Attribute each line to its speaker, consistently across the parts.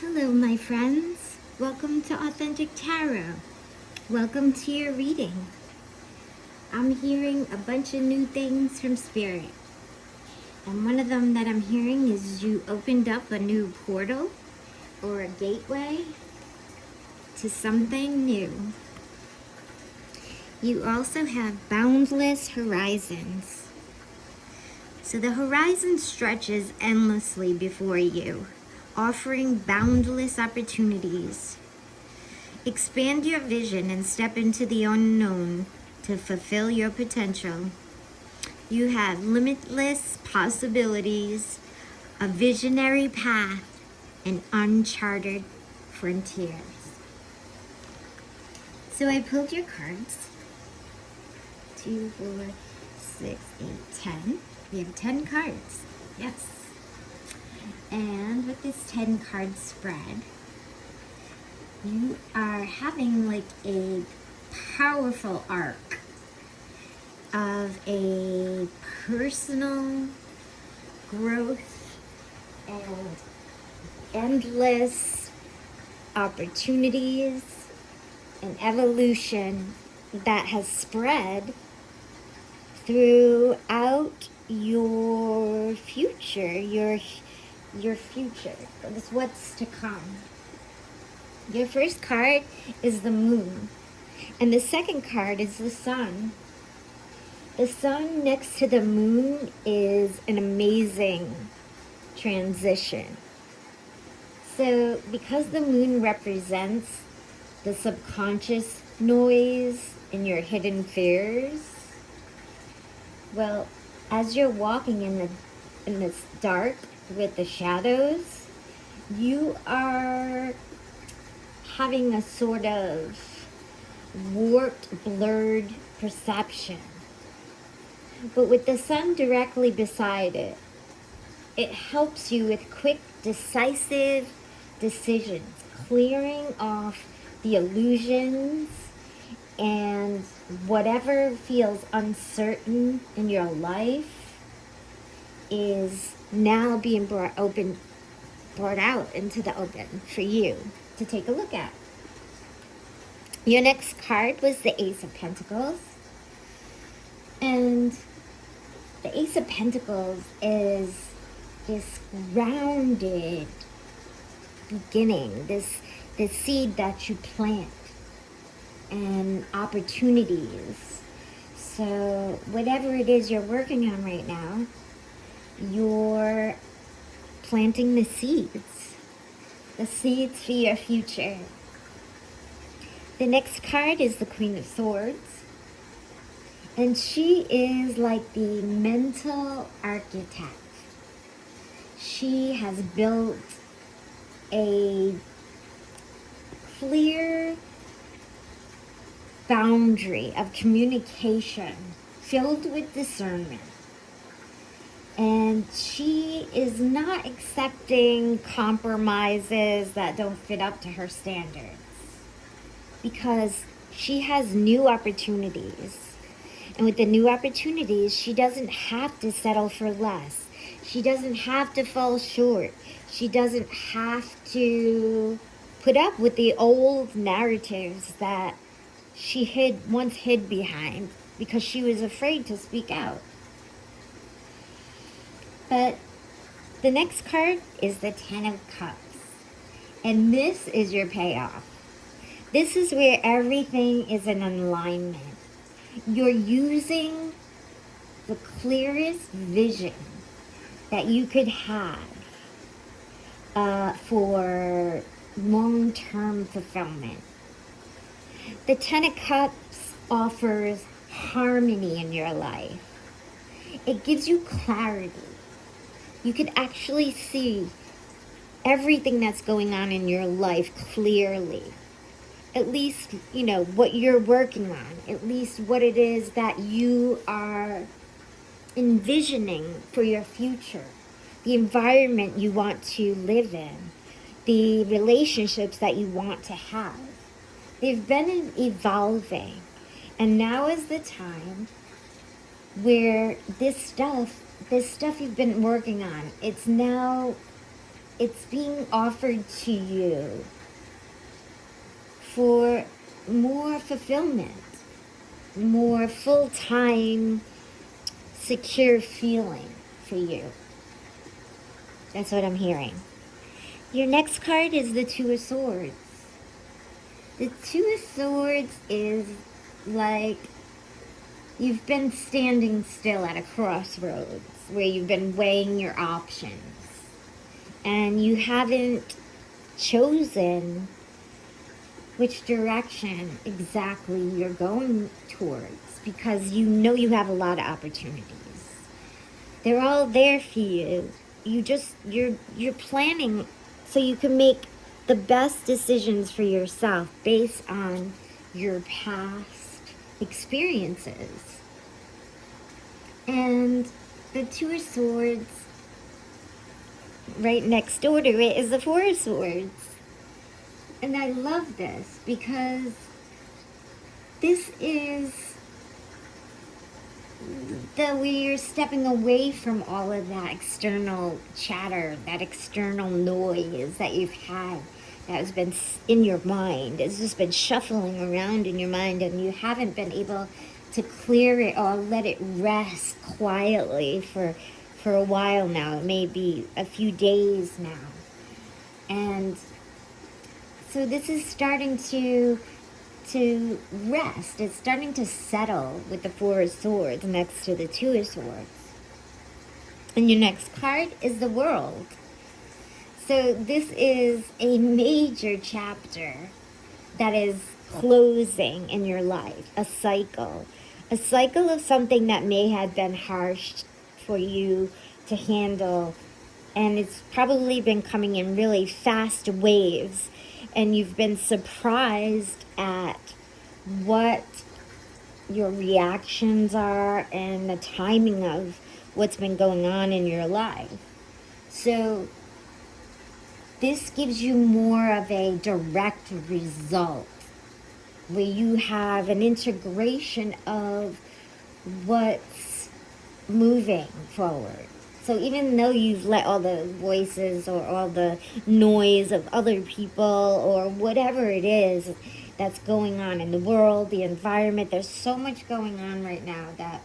Speaker 1: Hello, my friends. Welcome to Authentic Tarot. Welcome to your reading. I'm hearing a bunch of new things from Spirit. And one of them that I'm hearing is you opened up a new portal or a gateway to something new. You also have boundless horizons. So the horizon stretches endlessly before you, offering boundless opportunities. Expand your vision and step into the unknown to fulfill your potential. You have limitless possibilities, a visionary path, and uncharted frontiers. So I pulled your cards. 2, 4, 6, 8, 10. We have 10 cards. Yes. And with this 10 card spread, you are having like a powerful arc of a personal growth and endless opportunities and evolution that has spread throughout your future, your future. That's what's to come. Your first card is the moon, and the second card is the sun. The sun next to the moon is an amazing transition. So, because the moon represents the subconscious noise and your hidden fears, well, as you're walking in this dark with the shadows, you are having a sort of warped, blurred perception. But with the sun directly beside it, it helps you with quick, decisive decisions, clearing off the illusions and whatever feels uncertain in your life is now being brought out into the open for you to take a look at. Your next card was the Ace of Pentacles. And the Ace of Pentacles is this grounded beginning, this seed that you plant and opportunities. So whatever it is you're working on right now, you're planting the seeds for your future. The next card is the Queen of Swords. And she is like the mental architect. She has built a clear boundary of communication filled with discernment. And she is not accepting compromises that don't fit up to her standards, because she has new opportunities. And with the new opportunities, she doesn't have to settle for less. She doesn't have to fall short. She doesn't have to put up with the old narratives that she once hid behind because she was afraid to speak out. But the next card is the Ten of Cups. And this is your payoff. This is where everything is in alignment. You're using the clearest vision that you could have for long-term fulfillment. The Ten of Cups offers harmony in your life. It gives you clarity. You could actually see everything that's going on in your life clearly. At least, what you're working on. At least what it is that you are envisioning for your future. The environment you want to live in. The relationships that you want to have. They've been evolving. And now is the time where this stuff you've been working on, it's it's being offered to you for more fulfillment, more full-time, secure feeling for you. That's what I'm hearing. Your next card is the Two of Swords. The Two of Swords is like you've been standing still at a crossroads where you've been weighing your options and you haven't chosen which direction exactly you're going towards because you know you have a lot of opportunities. They're all there for you. You're planning so you can make the best decisions for yourself based on your past experiences. And the Two of Swords, right next door to it is the Four of Swords. And I love this because this is the we're stepping away from all of that external chatter, that external noise that you've had that has been in your mind. It's just been shuffling around in your mind and you haven't been able to clear it or let it rest quietly for a while now. It may be a few days now. And so this is starting to rest. It's starting to settle with the Four of Swords next to the Two of Swords. And your next card is the World. So this is a major chapter that is closing in your life, a cycle of something that may have been harsh for you to handle, and it's probably been coming in really fast waves, and you've been surprised at what your reactions are and the timing of what's been going on in your life. So this gives you more of a direct result where you have an integration of what's moving forward. So even though you've let all the voices or all the noise of other people or whatever it is that's going on in the world, the environment, there's so much going on right now that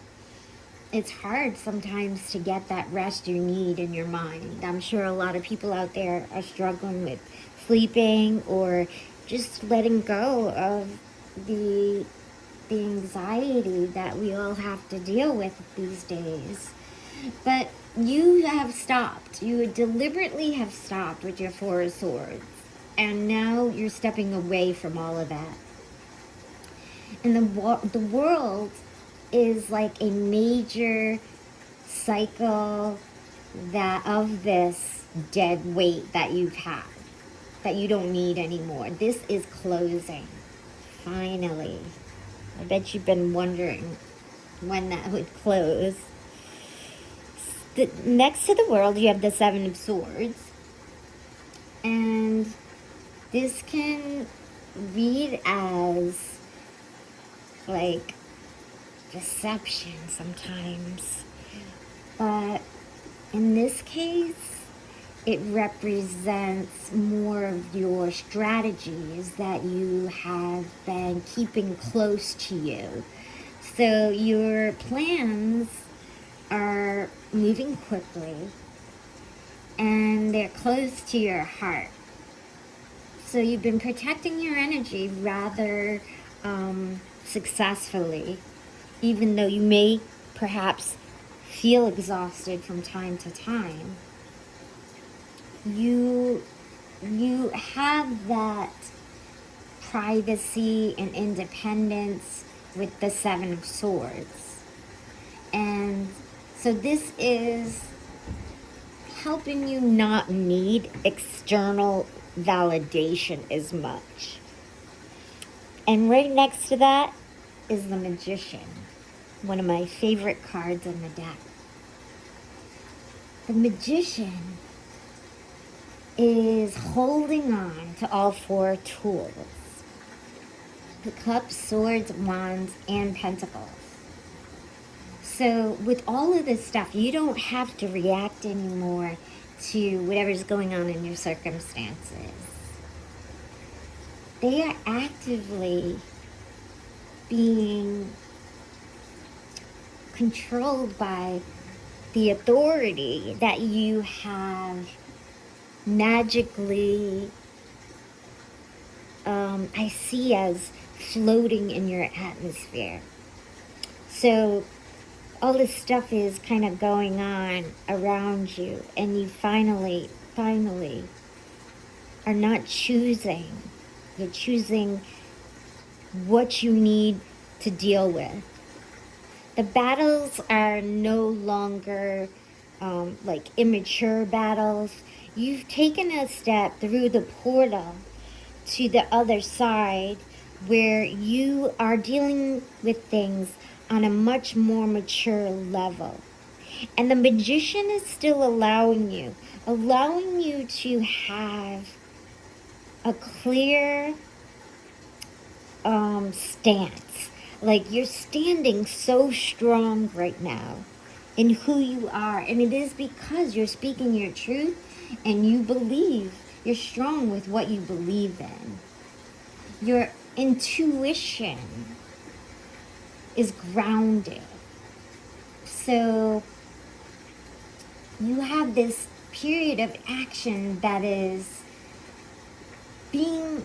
Speaker 1: it's hard sometimes to get that rest you need in your mind. I'm sure a lot of people out there are struggling with sleeping or just letting go of the anxiety that we all have to deal with these days. But you have stopped. You would deliberately have stopped with your Four of Swords. And now you're stepping away from all of that. And the world is like a major cycle of this dead weight that you've had, that you don't need anymore. This is closing. Finally. I bet you've been wondering when that would close. Next to the World, you have the Seven of Swords. And this can read as like deception sometimes. But in this case, it represents more of your strategies that you have been keeping close to you. So your plans are moving quickly and they're close to your heart. So you've been protecting your energy rather successfully, even though you may perhaps feel exhausted from time to time. You have that privacy and independence with the Seven of Swords. And so this is helping you not need external validation as much. And right next to that is the Magician, one of my favorite cards in the deck. The Magician is holding on to all four tools: the Cups, Swords, Wands, and Pentacles. So with all of this stuff, you don't have to react anymore to whatever's going on in your circumstances. They are actively being controlled by the authority that you have magically, I see as floating in your atmosphere. So all this stuff is kind of going on around you, and you finally are not choosing. You're choosing what you need to deal with. The battles are no longer like immature battles. You've taken a step through the portal to the other side where you are dealing with things on a much more mature level. And the magician is still allowing you to have a clear stance. Like, you're standing so strong right now in who you are. And it is because you're speaking your truth and you believe. You're strong with what you believe in. Your intuition is grounded. So you have this period of action that is being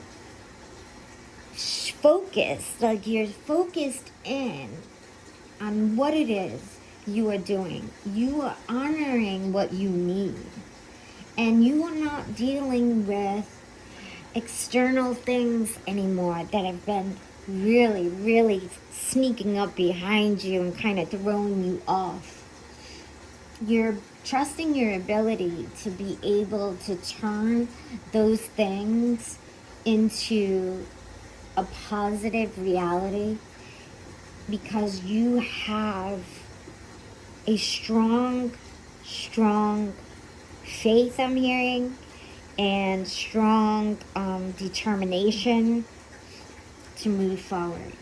Speaker 1: focused. Like, you're focused in on what it is you are doing. You are honoring what you need. And you are not dealing with external things anymore that have been really sneaking up behind you and kind of throwing you off. You're trusting your ability to be able to turn those things into a positive reality because you have a strong faith, I'm hearing, and strong determination to move forward.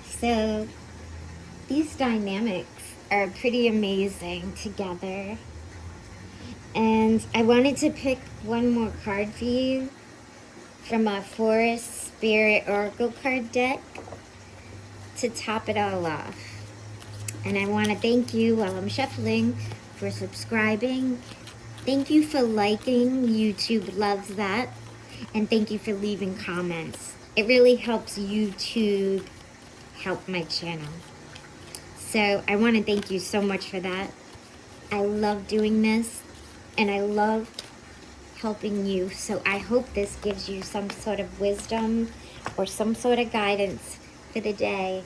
Speaker 1: So these dynamics are pretty amazing together. And I wanted to pick one more card for you from a Forest Spirit Oracle card deck to top it all off. And I want to thank you while I'm shuffling for subscribing. Thank you for liking. YouTube loves that. And thank you for leaving comments. It really helps YouTube help my channel. So I want to thank you so much for that. I love doing this and I love helping you. So I hope this gives you some sort of wisdom or some sort of guidance for the day.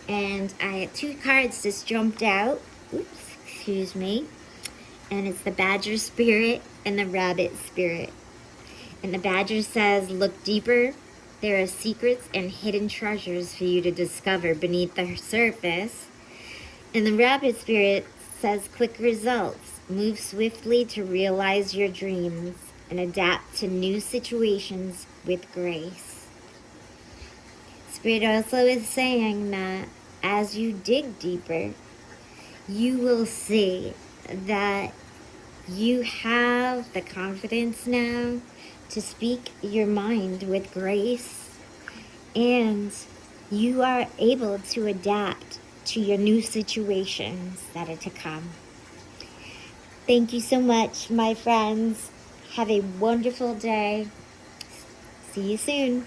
Speaker 1: And I had two cards just jumped out. Oops, excuse me. And it's the Badger Spirit and the Rabbit Spirit. And the Badger says, look deeper. There are secrets and hidden treasures for you to discover beneath the surface. And the Rabbit Spirit says, quick results. Move swiftly to realize your dreams and adapt to new situations with grace. Spirit also is saying that as you dig deeper, you will see that you have the confidence now to speak your mind with grace, and you are able to adapt to your new situations that are to come. Thank you so much, my friends. Have a wonderful day. See you soon.